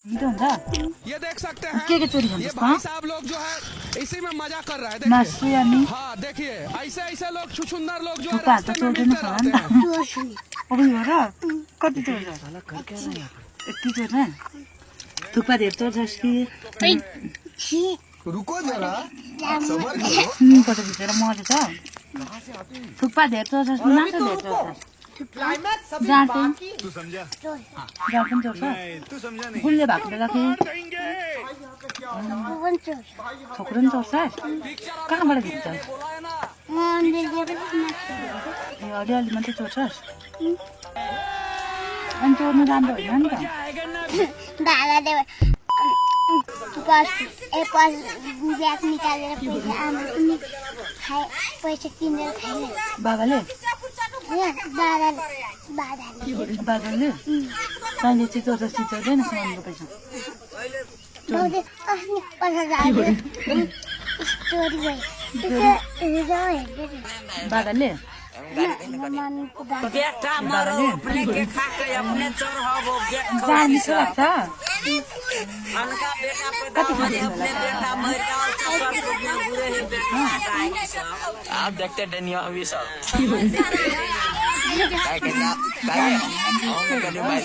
ये देख सकते हैं के चोरी खान्छ ये भाई साहब लोग जो है इसी में मजा कर रहा है देखिए मासु अनि हाँ देखिए ऐसे ऐसे लोग छुछुंदर लोग जो है थुक्पा त रास्ते में चोर्दैन मिलते होला नि रहते हैं त अब यो र कति चोर्छ यति चोर्छ थुक्पा धेर चोर्छस् कि रुको जरा सबर करो फोटो खिचेर मर्छ त थुक्पा धेर चोर्छस् कि मासु धेर चोर्छस् जाँड पनि तू समझा जाँड पनि चोर्छ तू समझा नहीं गुलियो भएको बेला कि छोक्रो पनि चोर्छ कहाँबाट खिच्छ ए अलिअलि मात्रै चोर्छस् अनि चोर्नु राम्रो होइन नि त दादाले ब्याग निकालेर पैसा आमा पनि खाए पैसा किनेर खाइरहेको बाबाले बाबाले तैँले चाहिँ चोर्छस् कि चोर्दैन सुनाउनुको पैसा बाउले अस्ति 50,000 स्टोरी भयो बाबाले बेटा मरो अपने के खा के अपने चोर हो वो जान मिठो लाग्छ अनका बेटा पैदा हो अपने बेटा मर गया सब बुरे ही बेटा आप देखते डनिया अभी सब क्या कहते हैं